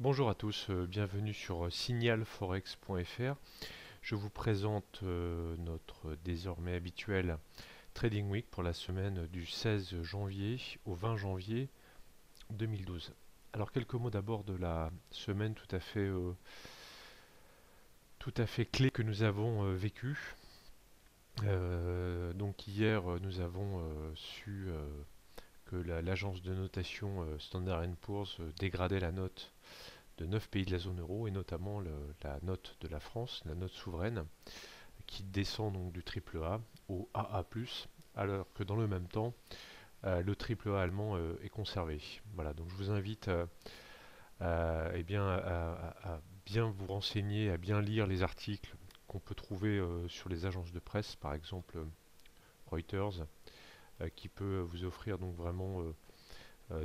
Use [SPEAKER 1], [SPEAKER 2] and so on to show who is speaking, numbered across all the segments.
[SPEAKER 1] Bonjour à tous, bienvenue sur signalforex.fr. Je vous présente notre désormais habituel Trading Week pour la semaine du 16 janvier au 20 janvier 2012. Alors quelques mots d'abord de la semaine tout à fait clé que nous avons vécue. Donc hier nous avons su que l'agence de notation Standard Poor's dégradait la note de 9 pays de la zone euro et notamment la note de la France, la note souveraine, qui descend donc du triple A au AA+, alors que dans le même temps, le triple A allemand est conservé. Voilà, donc je vous invite à bien vous renseigner, à bien lire les articles qu'on peut trouver sur les agences de presse, par exemple Reuters, qui peut vous offrir donc vraiment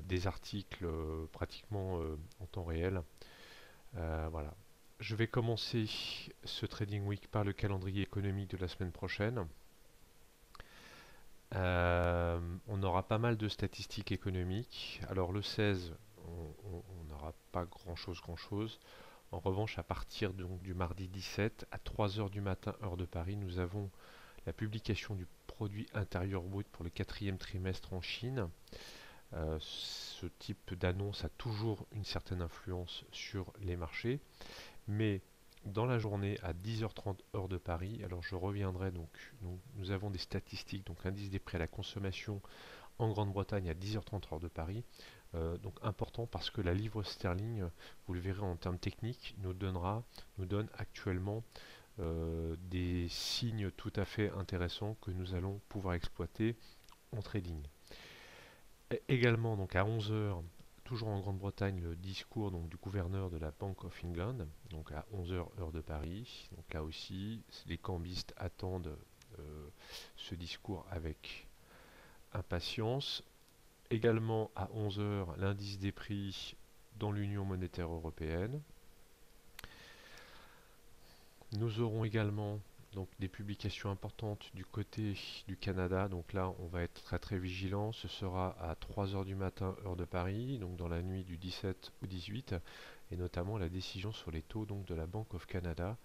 [SPEAKER 1] des articles pratiquement en temps réel. Voilà. Je vais commencer ce Trading Week par le calendrier économique de la semaine prochaine. On aura pas mal de statistiques économiques. Alors le 16, on n'aura pas grand chose. En revanche, à partir donc, du mardi 17 à 3 heures du matin, heure de Paris, nous avons la publication du produit intérieur brut pour le quatrième trimestre en Chine. Ce type d'annonce a toujours une certaine influence sur les marchés. Mais dans la journée à 10h30 heure de Paris, alors je reviendrai donc, nous avons des statistiques, donc indice des prix à la consommation en Grande-Bretagne à 10h30 heure de Paris, donc important parce que la livre sterling, vous le verrez en termes techniques, nous donne actuellement des signes tout à fait intéressants que nous allons pouvoir exploiter en trading. Également donc à 11h, toujours en Grande-Bretagne, le discours donc, du gouverneur de la Bank of England, donc à 11h heure de Paris. Donc là aussi, les cambistes attendent ce discours avec impatience. Également à 11h, l'indice des prix dans l'Union monétaire européenne. Nous aurons également donc des publications importantes du côté du Canada. Donc là, on va être très vigilant. Ce sera à 3 heures du matin, heure de Paris, donc dans la nuit du 17 au 18, et notamment la décision sur les taux donc, de la Bank of Canada.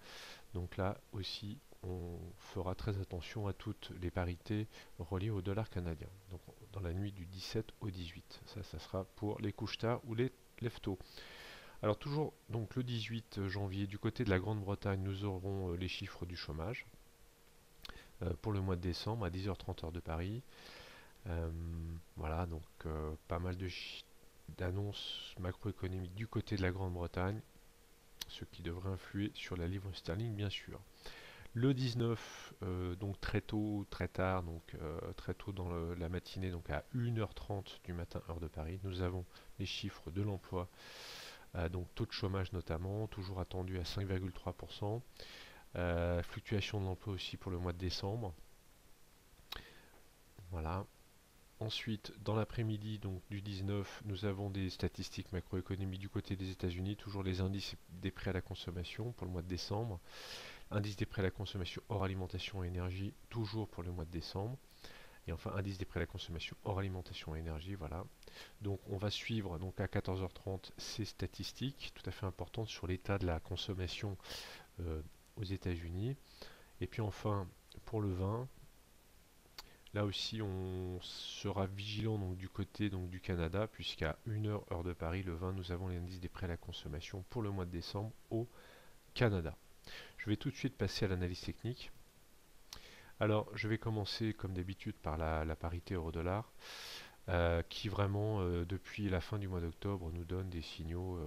[SPEAKER 1] Donc là aussi, on fera très attention à toutes les parités reliées au dollar canadien. Donc dans la nuit du 17 au 18. Ça sera pour les couches tard ou les leftos. Alors toujours donc le 18 janvier du côté de la Grande-Bretagne, nous aurons les chiffres du chômage pour le mois de décembre à 10h30 heure de Paris. Voilà donc pas mal d'annonces macroéconomiques du côté de la Grande-Bretagne, ce qui devrait influer sur la livre sterling bien sûr. Le 19, donc très tôt, très tard, donc très tôt dans la matinée, donc à 1h30 du matin heure de Paris, nous avons les chiffres de l'emploi. Donc taux de chômage notamment, toujours attendu à 5,3%. Fluctuation de l'emploi aussi pour le mois de décembre. Voilà. Ensuite, dans l'après-midi donc du 19, nous avons des statistiques macroéconomiques du côté des États-Unis, toujours les indices des prix à la consommation pour le mois de décembre. Indice des prix à la consommation hors alimentation et énergie, toujours pour le mois de décembre. Et enfin, indice des prix à la consommation hors alimentation et énergie, voilà. Donc on va suivre donc à 14h30 ces statistiques tout à fait importantes sur l'état de la consommation aux États-Unis. Et puis enfin, pour le vin, là aussi on sera vigilant donc, du côté donc, du Canada, puisqu'à 1h heure de Paris, le vin, nous avons l'indice des prix à la consommation pour le mois de décembre au Canada. Je vais tout de suite passer à l'analyse technique. Alors, je vais commencer comme d'habitude par la parité euro-dollar, qui vraiment, depuis la fin du mois d'octobre, nous donne des signaux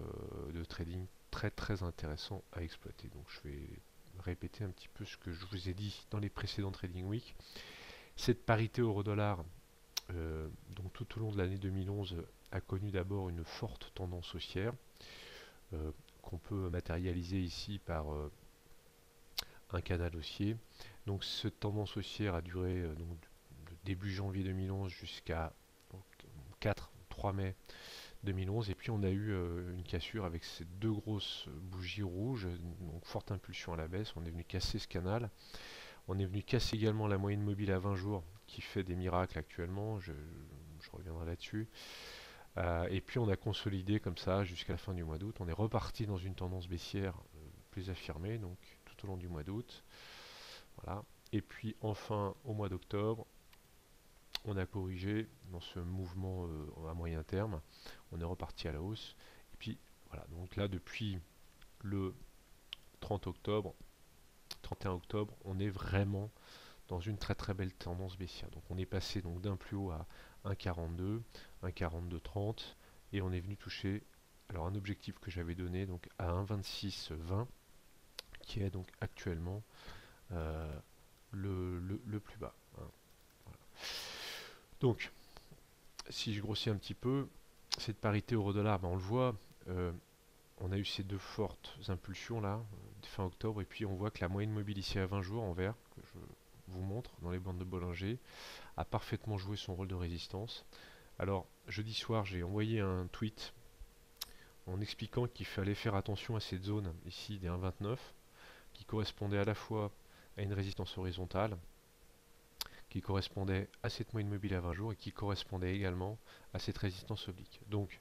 [SPEAKER 1] de trading très intéressants à exploiter. Donc, je vais répéter un petit peu ce que je vous ai dit dans les précédents Trading Week. Cette parité euro-dollar, donc tout au long de l'année 2011, a connu d'abord une forte tendance haussière, qu'on peut matérialiser ici par un canal haussier. Donc cette tendance haussière a duré donc, de début janvier 2011 jusqu'à 3 mai 2011, et puis on a eu une cassure avec ces deux grosses bougies rouges, donc forte impulsion à la baisse. On est venu casser ce canal, on est venu casser également la moyenne mobile à 20 jours qui fait des miracles actuellement, je reviendrai là-dessus. Et puis on a consolidé comme ça jusqu'à la fin du mois d'août. On est reparti dans une tendance baissière plus affirmée, donc tout au long du mois d'août. Voilà. Et puis enfin au mois d'octobre, on a corrigé dans ce mouvement à moyen terme. On est reparti à la hausse. Et puis voilà, donc là depuis le 30 octobre, 31 octobre, on est vraiment dans une très très belle tendance baissière. Donc on est passé donc d'un plus haut à 1,42, 1,4230 et on est venu toucher alors un objectif que j'avais donné donc à 1,2620 qui est donc actuellement le plus bas, hein. Voilà. Donc si je grossis un petit peu, cette parité euro-dollar, ben on le voit, on a eu ces deux fortes impulsions là, fin octobre, et puis on voit que la moyenne mobile ici à 20 jours en vert, que je vous montre dans les bandes de Bollinger, a parfaitement joué son rôle de résistance. Alors, jeudi soir, j'ai envoyé un tweet en expliquant qu'il fallait faire attention à cette zone ici des 1,29, qui correspondait à la fois à une résistance horizontale, qui correspondait à cette moyenne mobile à 20 jours et qui correspondait également à cette résistance oblique. Donc,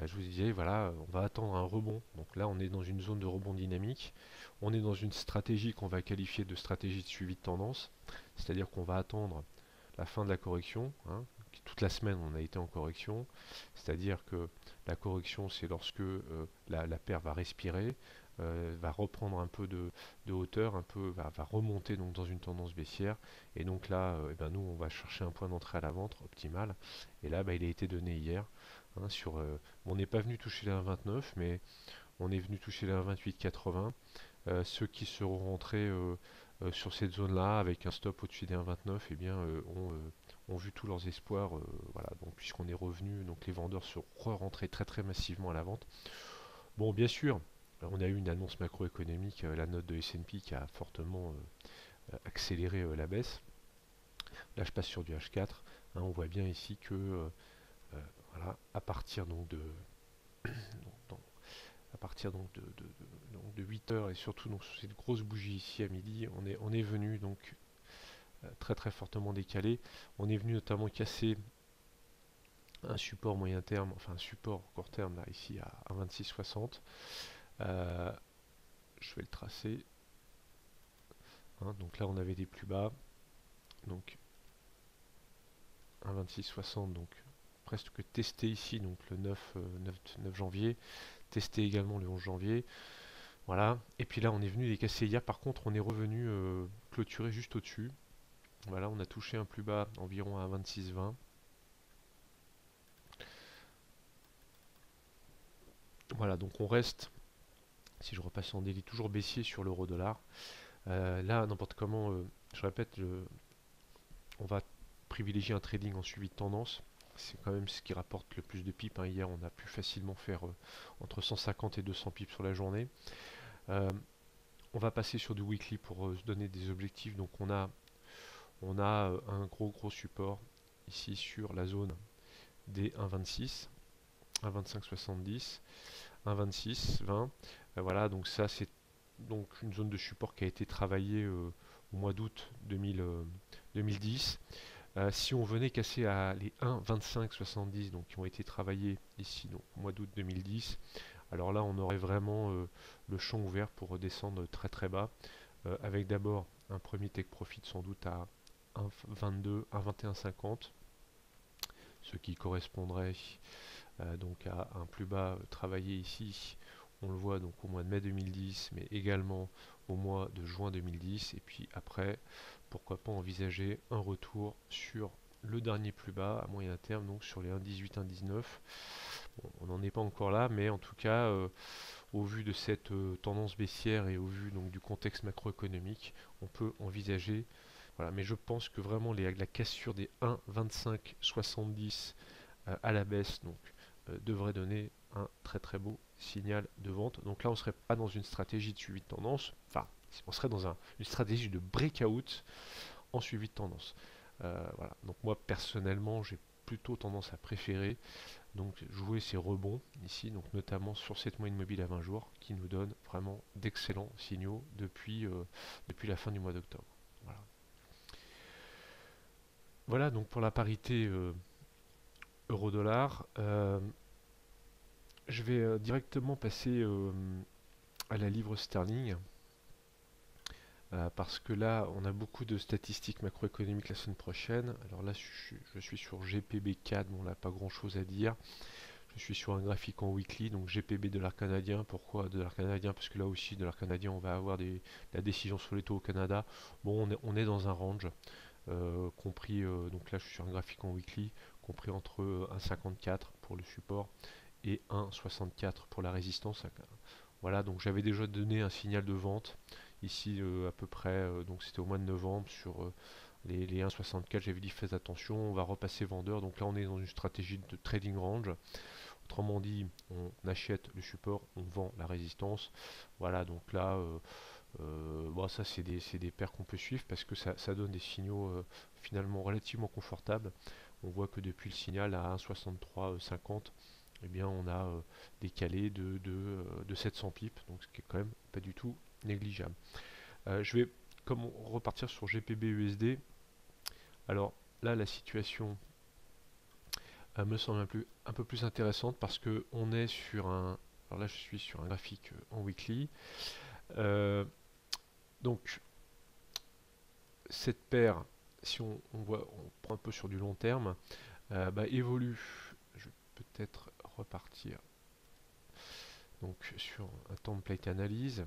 [SPEAKER 1] je vous disais, voilà, on va attendre un rebond. Donc là, on est dans une zone de rebond dynamique. On est dans une stratégie qu'on va qualifier de stratégie de suivi de tendance, c'est-à-dire qu'on va attendre la fin de la correction, hein. Toute la semaine, on a été en correction, c'est-à-dire que la correction, c'est lorsque la paire va respirer, va reprendre un peu de hauteur, va remonter donc dans une tendance baissière, et donc là, eh ben, nous, on va chercher un point d'entrée à la vente optimal, et là, il a été donné hier, hein, on n'est pas venu toucher les 1,29, mais on est venu toucher les 1,2880. Ceux qui seront rentrés sur cette zone-là avec un stop au-dessus des 1,29, eh bien, ont vu tous leurs espoirs. Voilà, donc puisqu'on est revenu, donc les vendeurs sont rentrés très très massivement à la vente. Bon, bien sûr, on a eu une annonce macroéconomique, la note de S&P qui a fortement accéléré la baisse. Là, je passe sur du H4. Hein, on voit bien ici que voilà, à partir donc de à partir donc de 8 heures et surtout donc sur cette grosse bougie ici à midi, on est venu donc très très fortement décalé. On est venu notamment casser un support moyen terme, enfin un support court terme là ici à 26,60. Je vais le tracer, hein. Donc là on avait des plus bas, donc 1,2660, donc presque testé ici, donc le 9 janvier, testé également le 11 janvier. Voilà, et puis là on est venu les casser hier, par contre on est revenu clôturer juste au-dessus. Voilà, on a touché un plus bas environ à 26,20. Voilà, donc on reste, si je repasse en délit, toujours baissier sur l'euro-dollar. Là, n'importe comment, je répète, on va privilégier un trading en suivi de tendance. C'est quand même ce qui rapporte le plus de pips, hein. Hier, on a pu facilement faire entre 150 et 200 pips sur la journée. On va passer sur du weekly pour se donner des objectifs. Donc on a un gros support ici sur la zone des 1,26, 1,2570, 1,2620. Voilà, donc ça c'est donc une zone de support qui a été travaillée au mois d'août 2010. Si on venait casser à les 1,2570, donc qui ont été travaillés ici donc au mois d'août 2010, alors là on aurait vraiment le champ ouvert pour redescendre très très bas, avec d'abord un premier take profit sans doute à 1,22, 1,2150, ce qui correspondrait donc à un plus bas travaillé ici, on le voit donc au mois de mai 2010, mais également au mois de juin 2010, et puis après, pourquoi pas envisager un retour sur le dernier plus bas à moyen terme, donc sur les 1,18, 1,19. Bon, on n'en est pas encore là, mais en tout cas, au vu de cette tendance baissière et au vu donc du contexte macroéconomique, on peut envisager. Voilà, mais je pense que vraiment la cassure des 1,2570 à la baisse donc devrait donner un très très beau signal de vente. Donc là, on ne serait pas dans une stratégie de suivi de tendance, enfin, on serait dans une stratégie de breakout en suivi de tendance. Voilà. Donc moi, personnellement, j'ai plutôt tendance à préférer donc jouer ces rebonds ici, donc notamment sur cette moyenne mobile à 20 jours, qui nous donne vraiment d'excellents signaux depuis la fin du mois d'octobre. Voilà. Voilà donc pour la parité euro-dollar. Je vais directement passer à la livre sterling. Parce que là, on a beaucoup de statistiques macroéconomiques la semaine prochaine. Alors là, je suis sur GPB4, bon là, pas grand chose à dire. Je suis sur un graphique en weekly, donc GPB $canadien. Pourquoi $canadien? Parce que là aussi, $canadien, on va avoir la décision sur les taux au Canada. Bon, on est dans un range, compris, donc là, je suis sur un graphique en weekly, compris entre 1,54 pour le support et 1,64 pour la résistance. Voilà, donc j'avais déjà donné un signal de vente ici à peu près, donc c'était au mois de novembre sur les 1,64, j'avais dit faites attention, on va repasser vendeur. Donc là on est dans une stratégie de trading range. Autrement dit, on achète le support, on vend la résistance. Voilà, donc là, bon, ça c'est des paires qu'on peut suivre parce que ça donne des signaux finalement relativement confortables. On voit que depuis le signal à 1,6350, eh bien on a décalé de 700 pips, donc ce qui est quand même pas du tout négligeable. Je vais comme repartir sur GPB USD. Alors là la situation me semble un peu plus intéressante parce que on est sur un, alors là je suis sur un graphique en weekly. Donc cette paire, si on prend un peu sur du long terme, évolue. Je vais peut-être repartir donc sur un template analyse.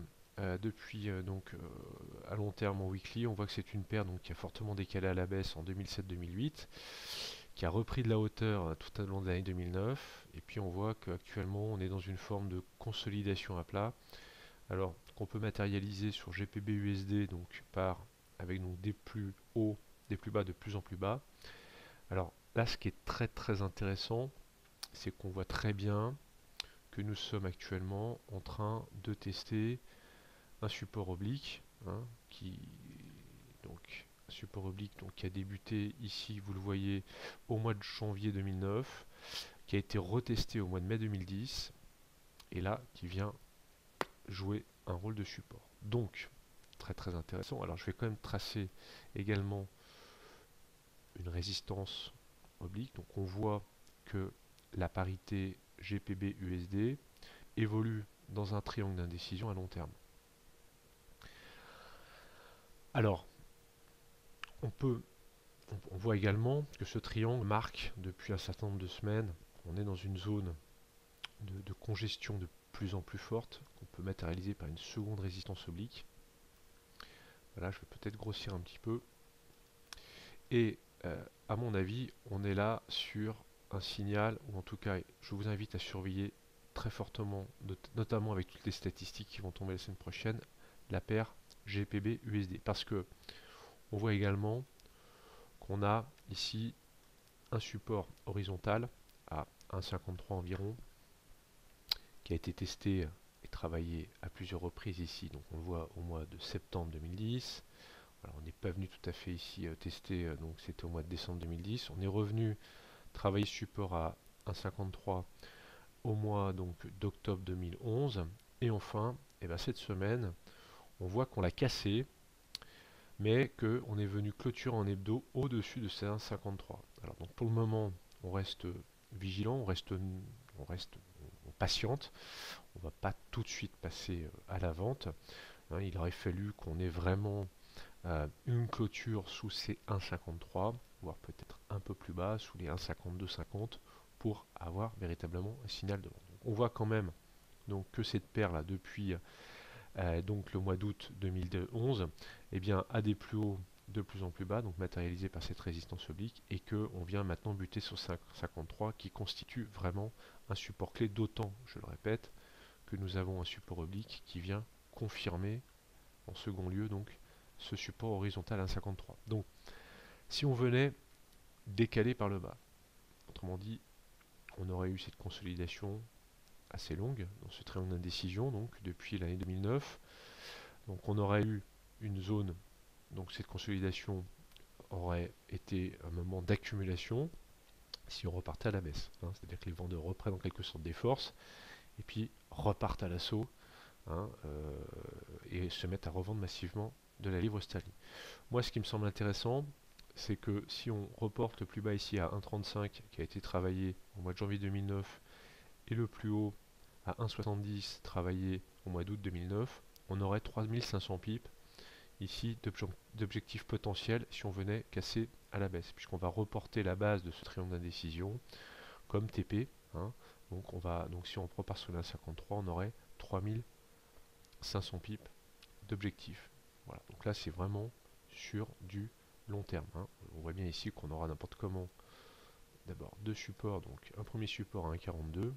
[SPEAKER 1] Depuis à long terme en weekly, on voit que c'est une paire donc, qui a fortement décalé à la baisse en 2007-2008, qui a repris de la hauteur tout au long de l'année 2009, et puis on voit qu'actuellement on est dans une forme de consolidation à plat. Alors qu'on peut matérialiser sur GPB USD donc avec donc des plus hauts, des plus bas de plus en plus bas. Alors là ce qui est très très intéressant, c'est qu'on voit très bien que nous sommes actuellement en train de tester un support oblique, hein, un support oblique qui a débuté ici, vous le voyez, au mois de janvier 2009, qui a été retesté au mois de mai 2010, et là qui vient jouer un rôle de support. Donc très très intéressant. Alors je vais quand même tracer également une résistance oblique. Donc on voit que la parité GPB-USD évolue dans un triangle d'indécision à long terme. Alors, on voit également que ce triangle marque depuis un certain nombre de semaines, on est dans une zone de congestion de plus en plus forte, qu'on peut matérialiser par une seconde résistance oblique. Voilà, je vais peut-être grossir un petit peu. Et à mon avis, on est là sur un signal, ou en tout cas, je vous invite à surveiller très fortement, notamment avec toutes les statistiques qui vont tomber la semaine prochaine, la paire GPB-USD. Parce que on voit également qu'on a ici un support horizontal à 1,53 environ, qui a été testé et travaillé à plusieurs reprises ici. Donc on le voit au mois de septembre 2010. Alors, on n'est pas venu tout à fait ici tester, donc c'était au mois de décembre 2010. On est revenu travailler support à 1,53 au mois d'octobre 2011. Et enfin, cette semaine, on voit qu'on l'a cassé, mais qu'on est venu clôturer en hebdo au-dessus de ces 1,53. Alors donc pour le moment, on reste vigilant, on patiente. On ne va pas tout de suite passer à la vente. Hein, il aurait fallu qu'on ait vraiment une clôture sous ces 1,53, voire peut-être un peu plus bas, sous les 1,52,50, pour avoir véritablement un signal de vente. Donc, on voit quand même donc, que cette paire là depuis donc le mois d'août 2011 eh bien, a des plus hauts de plus en plus bas, donc matérialisé par cette résistance oblique, et que on vient maintenant buter sur 53 qui constitue vraiment un support clé, d'autant, je le répète, que nous avons un support oblique qui vient confirmer en second lieu donc ce support horizontal à 1,53. Donc si on venait décaler par le bas, autrement dit, on aurait eu cette consolidation assez longue dans ce triangle d'indécision donc depuis l'année 2009. Donc on aurait eu une zone, donc cette consolidation aurait été un moment d'accumulation si on repartait à la baisse. Hein, c'est-à-dire que les vendeurs reprennent en quelque sorte des forces et puis repartent à l'assaut, hein, et se mettent à revendre massivement de la livre sterling. Moi, ce qui me semble intéressant, c'est que si on reporte le plus bas ici à 1,35 qui a été travaillé au mois de janvier 2009 et le plus haut à 1,70 travaillé au mois d'août 2009, on aurait 3500 pips ici d'objectifs potentiels si on venait casser à la baisse, puisqu'on va reporter la base de ce triangle d'indécision comme TP. Hein. Donc si on repart sur la 53, on aurait 3500 pips d'objectifs. Voilà, donc là c'est vraiment sur du long terme. Hein. On voit bien ici qu'on aura n'importe comment d'abord deux supports, donc un premier support à 1,42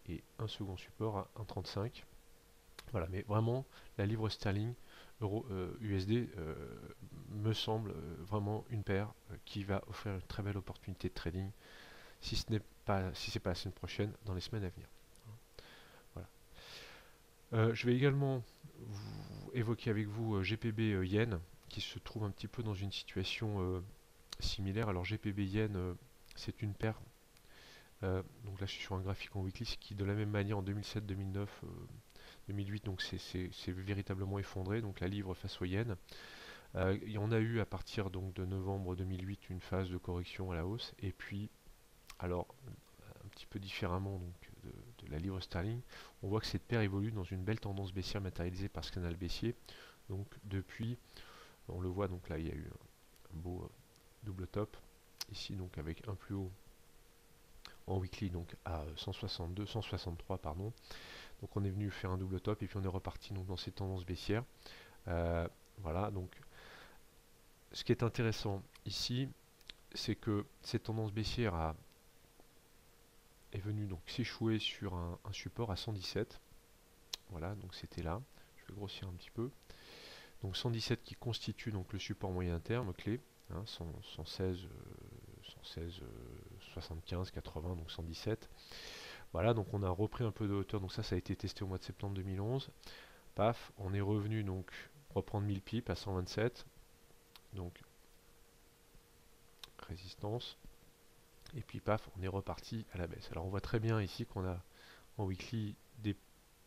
[SPEAKER 1] et un second support à 1,35. Voilà, mais vraiment la livre sterling euro USD me semble vraiment une paire qui va offrir une très belle opportunité de trading si ce n'est pas si c'est pas la semaine prochaine, dans les semaines à venir. Voilà. Je vais également évoquer avec vous GPB Yen qui se trouve un petit peu dans une situation similaire. Alors GPB Yen c'est une paire. Donc là je suis sur un graphique en weekly qui de la même manière en 2007, 2009, 2008 donc c'est véritablement effondré. Donc la livre face au yen. On a eu à partir donc de novembre 2008 une phase de correction à la hausse et puis alors un petit peu différemment donc, de la livre sterling, on voit que cette paire évolue dans une belle tendance baissière matérialisée par ce canal baissier. Donc depuis, on le voit donc là il y a eu un beau double top ici donc avec un plus haut en weekly donc à 162, 163 pardon. Donc on est venu faire un double top et puis on est reparti donc dans cette tendance baissière. Voilà donc ce qui est intéressant ici, c'est que cette tendance baissière est venue donc s'échouer sur un support à 117. Voilà, donc c'était là. Je vais grossir un petit peu. Donc 117 qui constitue donc le support moyen terme clé, hein, 116, 75, 80, donc 117. Voilà, donc on a repris un peu de hauteur. Donc ça a été testé au mois de septembre 2011. Paf, on est revenu donc reprendre 1000 pips à 127. Donc résistance. Et puis paf, on est reparti à la baisse. Alors on voit très bien ici qu'on a en weekly des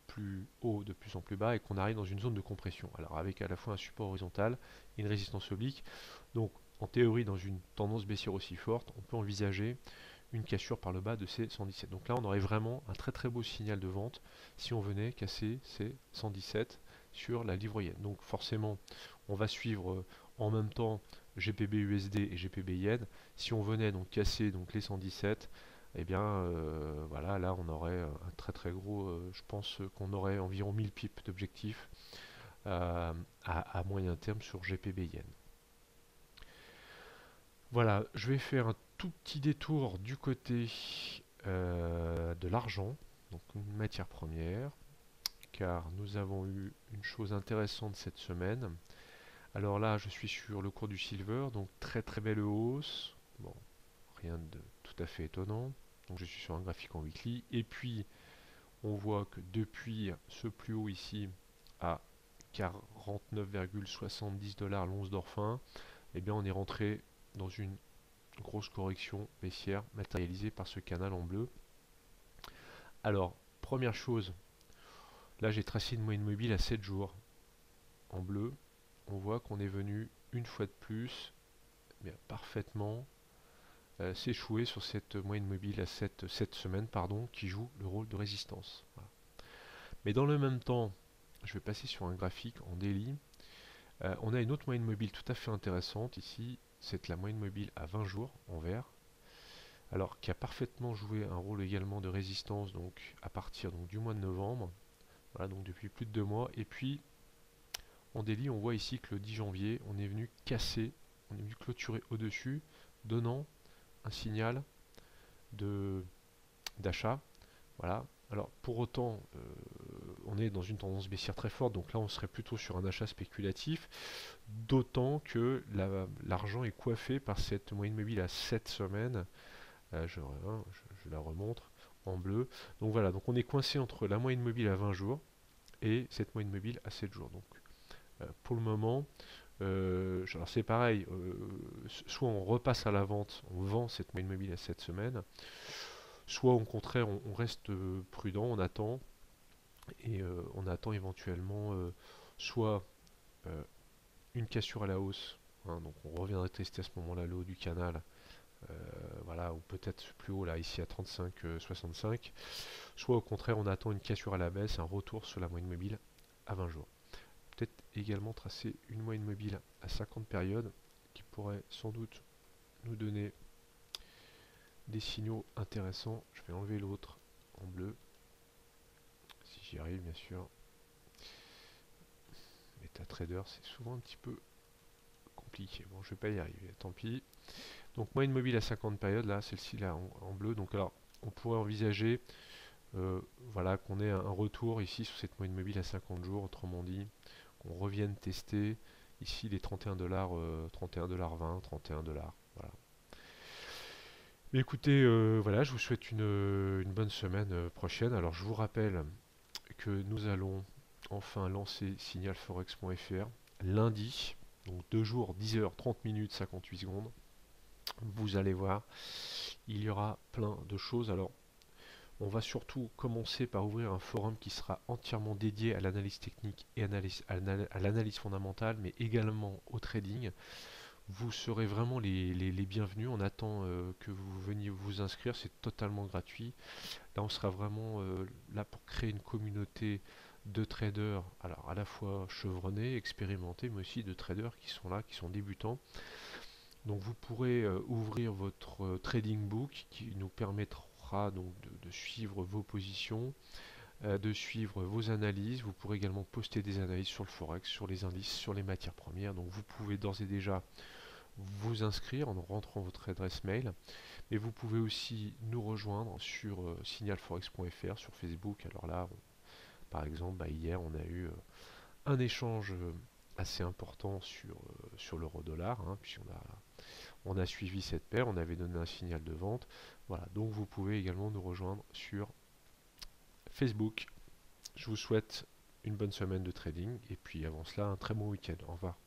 [SPEAKER 1] plus hauts de plus en plus bas et qu'on arrive dans une zone de compression. Alors avec à la fois un support horizontal et une résistance oblique. Donc en théorie, dans une tendance baissière aussi forte, on peut envisager une cassure par le bas de ces 117. Donc là, on aurait vraiment un très très beau signal de vente si on venait casser ces 117 sur la livre yen. Donc forcément, on va suivre en même temps GPB USD et GPB yen. Si on venait donc casser donc les 117, eh bien voilà, là on aurait un très très gros, je pense qu'on aurait environ 1000 pips d'objectifs à moyen terme sur GPB yen. Voilà, je vais faire un tout petit détour du côté de l'argent, donc une matière première, car nous avons eu une chose intéressante cette semaine. Alors là, je suis sur le cours du silver, donc très très belle hausse. Bon, rien de tout à fait étonnant. Donc je suis sur un graphique en weekly. Et puis, on voit que depuis ce plus haut ici à 49,70 $ l'once d'or fin, eh bien on est rentré dans une grosse correction baissière matérialisée par ce canal en bleu. Alors, première chose, là j'ai tracé une moyenne mobile à 7 jours en bleu. On voit qu'on est venu une fois de plus bien, parfaitement s'échouer sur cette moyenne mobile à 7 semaines pardon, qui joue le rôle de résistance. Voilà. Mais dans le même temps, je vais passer sur un graphique en daily. On a une autre moyenne mobile tout à fait intéressante ici, c'est la moyenne mobile à 20 jours en vert. Alors qui a parfaitement joué un rôle également de résistance donc à partir donc, du mois de novembre. Voilà, donc depuis plus de 2 mois. Et puis en daily, on voit ici que le 10 janvier, on est venu casser, on est venu clôturer au-dessus, donnant un signal d'achat. Voilà. Alors pour autant, on est dans une tendance baissière très forte, donc là on serait plutôt sur un achat spéculatif, d'autant que l'argent est coiffé par cette moyenne mobile à 7 semaines. Je la remontre en bleu. Donc voilà, donc on est coincé entre la moyenne mobile à 20 jours et cette moyenne mobile à 7 jours. Donc pour le moment, alors c'est pareil, soit on repasse à la vente, on vend cette moyenne mobile à 7 semaines, soit au contraire on reste prudent, on attend, et on attend éventuellement soit une cassure à la hausse hein. Donc on reviendrait tester à ce moment-là le haut du canal, voilà, ou peut-être plus haut là, ici à 35,65. Soit au contraire, on attend une cassure à la baisse, un retour sur la moyenne mobile à 20 jours. Peut-être également tracer une moyenne mobile à 50 périodes qui pourrait sans doute nous donner des signaux intéressants. Je vais enlever l'autre en bleu, si j'y arrive bien sûr. MetaTrader, c'est souvent un petit peu compliqué. Bon, je vais pas y arriver, tant pis. Donc moyenne mobile à 50 périodes, là, celle-ci là en bleu. Donc alors, on pourrait envisager voilà, qu'on ait un retour ici sur cette moyenne mobile à 50 jours, autrement dit, qu'on revienne tester ici les 31$, 31,20$, 31$. Voilà. Mais écoutez, voilà, je vous souhaite une bonne semaine prochaine. Alors je vous rappelle que nous allons enfin lancer signalforex.fr lundi, donc 2 jours, 10 heures, 30 minutes, 58 secondes. Vous allez voir, il y aura plein de choses. Alors, on va surtout commencer par ouvrir un forum qui sera entièrement dédié à l'analyse technique et à l'analyse fondamentale, mais également au trading. Vous serez vraiment les bienvenus. On attend que vous veniez vous inscrire, c'est totalement gratuit. Là, on sera vraiment là pour créer une communauté de traders, alors à la fois chevronnés, expérimentés, mais aussi de traders qui sont là, qui sont débutants. Donc vous pourrez ouvrir votre trading book qui nous permettra donc de suivre vos positions, de suivre vos analyses. Vous pourrez également poster des analyses sur le forex, sur les indices, sur les matières premières. Donc vous pouvez d'ores et déjà vous inscrire en rentrant votre adresse mail. Et vous pouvez aussi nous rejoindre sur signalforex.fr, sur Facebook. Alors là, par exemple, hier on a eu un échange assez important sur l'euro-dollar, hein, on a suivi cette paire, on avait donné un signal de vente. Voilà, donc vous pouvez également nous rejoindre sur Facebook. Je vous souhaite une bonne semaine de trading et puis avant cela un très bon week-end. Au revoir.